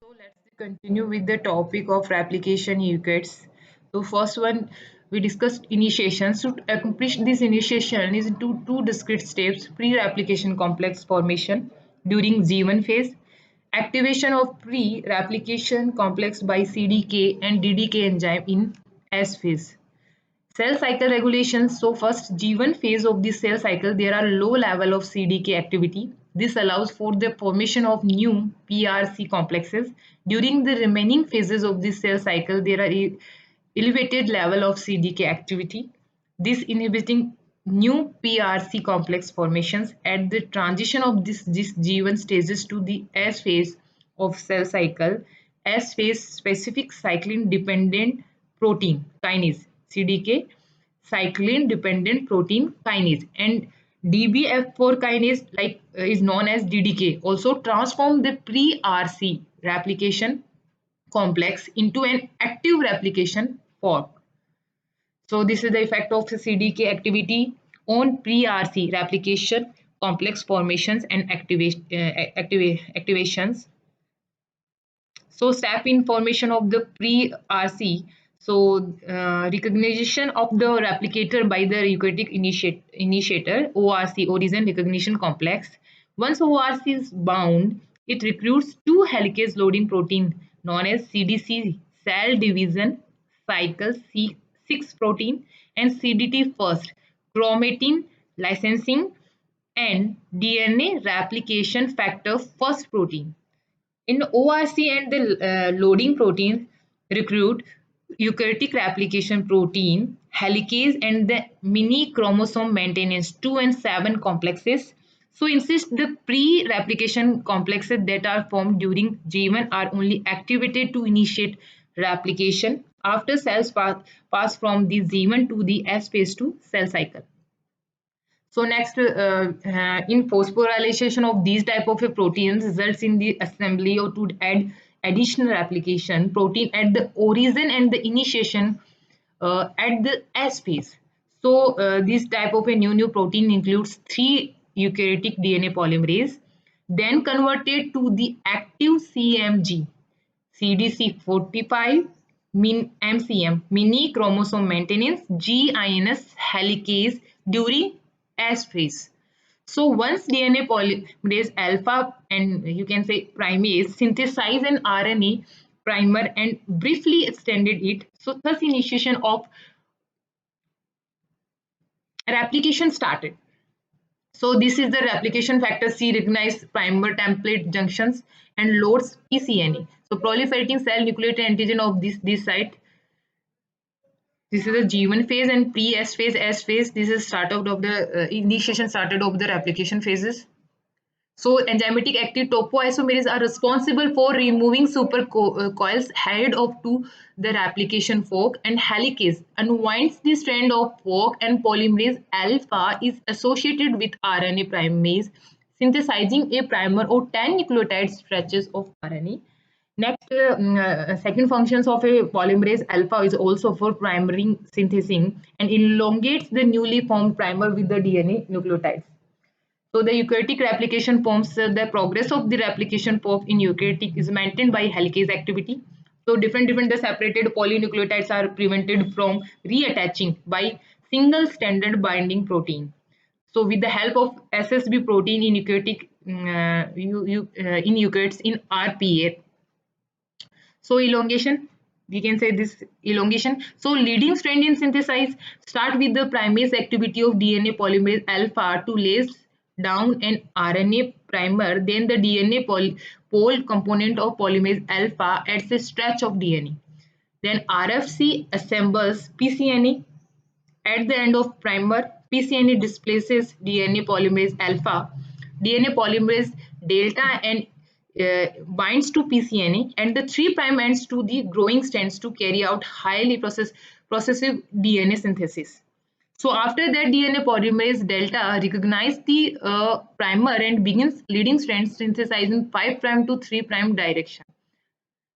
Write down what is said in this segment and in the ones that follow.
So let's continue with the topic of replication eukaryotes. So first one we discussed initiation. So to accomplish this initiation is into two discrete steps: pre-replication complex formation during G1 phase, activation of pre-replication complex by CDK and DDK enzyme in S phase. Cell cycle regulations. So first G1 phase of the cell cycle, there are low level of CDK activity. This allows for the formation of new PRC complexes. During the remaining phases of the cell cycle, there are elevated level of CDK activity. This inhibiting new PRC complex formations at the transition of this G1 stages to the S phase of cell cycle. S phase specific cyclin dependent protein kinase CDK cyclin dependent protein kinase and DBF4 kinase is known as DDK also transform the pre-RC replication complex into an active replication fork. So this is the effect of CDK activity on pre-RC replication complex formations and activations. So step in formation of the pre-RC. So recognition of the replicator by the eukaryotic initiator, ORC, origin recognition complex. Once ORC is bound, it recruits two helicase loading protein known as CDC, cell division cycle C6 protein, and CDT first, chromatin licensing and DNA replication factor first protein. In ORC and the loading protein recruit eukaryotic replication protein, helicase, and the mini chromosome maintenance 2 and 7 complexes. So insist the pre-replication complexes that are formed during G1 are only activated to initiate replication after cells pass from the G1 to the S phase 2 cell cycle. So next, in phosphorylation of these type of proteins results in the assembly or to add additional replication protein at the origin and the initiation at the S phase. So this type of a new protein includes three eukaryotic DNA polymerase, then converted to the active CMG, CDC45, MCM, mini chromosome maintenance, GINS helicase during S phase. So once DNA polymerase alpha and you can say primase synthesize an RNA primer and briefly extended it. So thus initiation of replication started. So this is the replication factor C recognize primer template junctions and loads pCNA. So proliferating cell nucleotide antigen of this site. This is the G1 phase and pre-S phase, S phase. This is start out of the initiation started of the replication phases. So enzymatic active topoisomerase are responsible for removing supercoils head of to the replication fork and helicase unwinds the strand of fork and polymerase alpha is associated with RNA primase synthesizing a primer or 10 nucleotide stretches of RNA. Next, second functions of a polymerase alpha is also for primering synthesizing and elongates the newly formed primer with the DNA nucleotides. So the eukaryotic replication forms the progress of the replication fork in eukaryotic is maintained by helicase activity. So different the separated polynucleotides are prevented from reattaching by single standard binding protein. So with the help of SSB protein in eukaryotic in eukaryotes in RPA. So elongation, we can say this elongation. So leading strand in synthesize start with the primase activity of DNA polymerase alpha to lays down an RNA primer. Then the DNA pole component of polymerase alpha adds a stretch of DNA. Then RFC assembles pCNA at the end of primer. pCNA displaces DNA polymerase alpha. DNA polymerase delta and binds to pCNA and the 3' ends to the growing strands to carry out highly processive DNA synthesis. So after that DNA polymerase delta recognizes the primer and begins leading strands synthesizing 5' to 3' direction.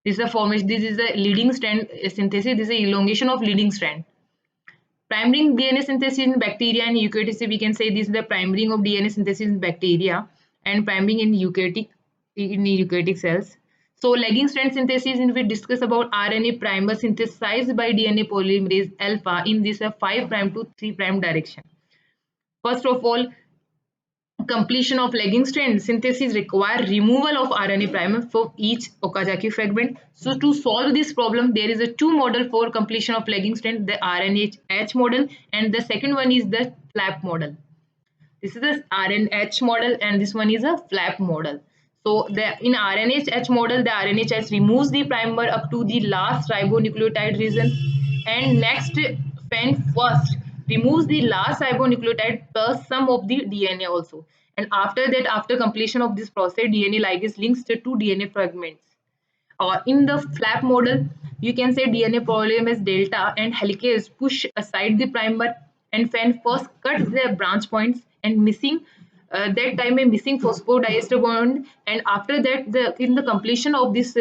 This is a formation. This is a leading strand synthesis. This is a elongation of leading strand. Priming DNA synthesis in bacteria and eukaryotes, we can say this is the priming of DNA synthesis in bacteria and priming in eukaryotic cells. So lagging strand synthesis, in we discuss about RNA primer synthesized by DNA polymerase alpha in this 5' to 3' direction. First of all, completion of lagging strand synthesis require removal of RNA primer for each Okazaki fragment. So to solve this problem, there is a two model for completion of lagging strand, the RNH model, and the second one is the flap model. This is the RNH model and this one is a flap model. So in RNH model, the RNHH removes the primer up to the last ribonucleotide region, and next pen first removes the last ribonucleotide plus some of the DNA also. And after that, after completion of this process, DNA ligase links the two DNA fragments. In the flap model, you can say DNA polymerase delta and helicase push aside the primer and fan first cut the branch points and missing that time a missing phosphodiester bond, and after that in the completion of this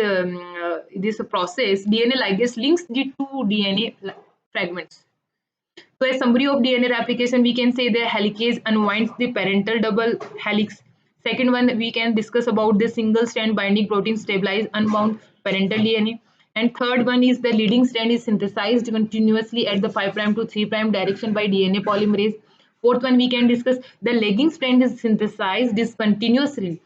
process, DNA ligase links the two DNA fragments. So a summary of DNA replication, we can say the helicase unwinds the parental double helix. Second one, we can discuss about the single strand binding protein stabilize unbound parental DNA. And third one is the leading strand is synthesized continuously at the 5' to 3' direction by DNA polymerase. Fourth one, we can discuss the lagging strand is synthesized discontinuously.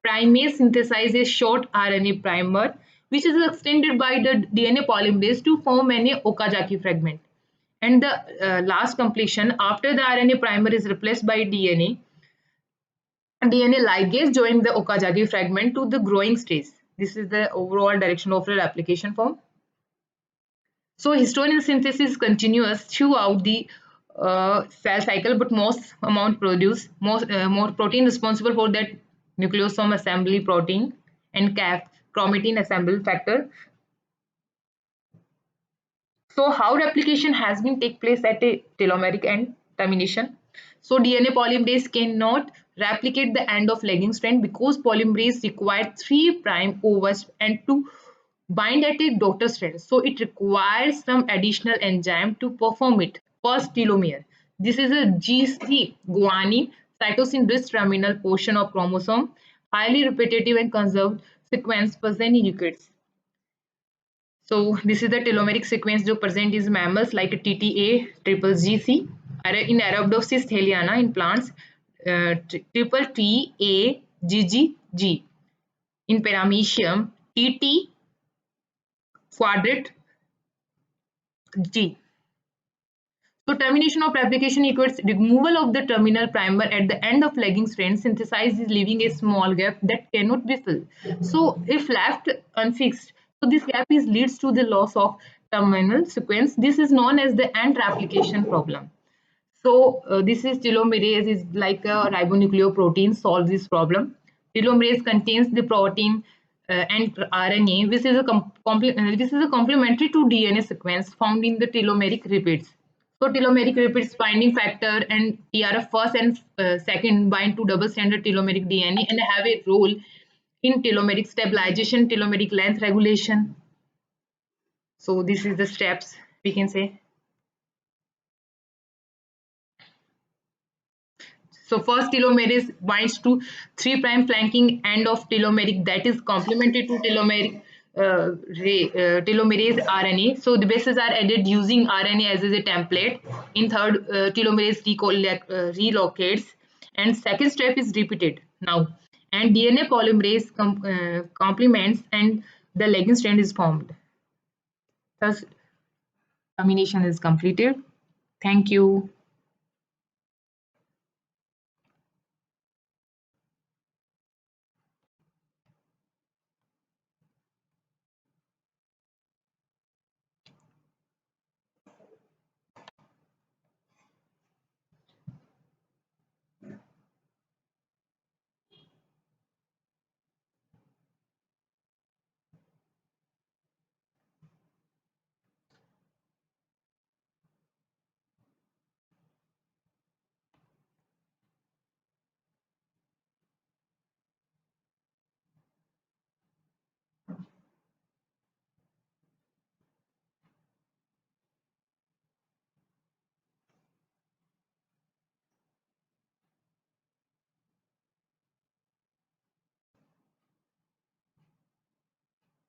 Primase synthesizes short RNA primer, which is extended by the DNA polymerase to form an Okazaki fragment. And the last completion, after the RNA primer is replaced by DNA ligase join the Okazaki fragment to the growing stage. This is the overall direction of the replication form. So histone synthesis continuous throughout the cell cycle, but most amount produce more protein responsible for that nucleosome assembly protein and chromatin assembly factor. So how replication has been take place at a telomeric end termination. So DNA polymerase cannot replicate the end of lagging strand because polymerase requires 3' overs and to bind at a daughter strand. So it requires some additional enzyme to perform it. First telomere. This is a GC guanine cytosine rich terminal portion of chromosome, highly repetitive and conserved sequence present in eukaryotes. So this is the telomeric sequence जो present is mammals like TTA, triple GC. In Arabidopsis thaliana in plants, triple TA, GGG. In Paramecium, TT, quadrat G. So termination of replication equals removal of the terminal primer at the end of lagging strand synthesizes leaving a small gap that cannot be filled. So if left unfixed, so this gap leads to the loss of terminal sequence. This is known as the end replication problem. So this is telomerase is like a ribonucleoprotein solves this problem. Telomerase contains the protein and RNA, which is a complementary to DNA sequence found in the telomeric repeats. So telomeric repeats binding factor and TRF first and second bind to double stranded telomeric DNA and have a role in telomeric stabilization, telomeric length regulation. So this is the steps we can say. So first telomerase binds to 3' flanking end of telomeric that is complementary to telomerase RNA. So the bases are added using RNA as a template. In third, telomerase relocates, and second step is repeated now. And DNA polymerase complements, and the lagging strand is formed. Thus, termination is completed. Thank you.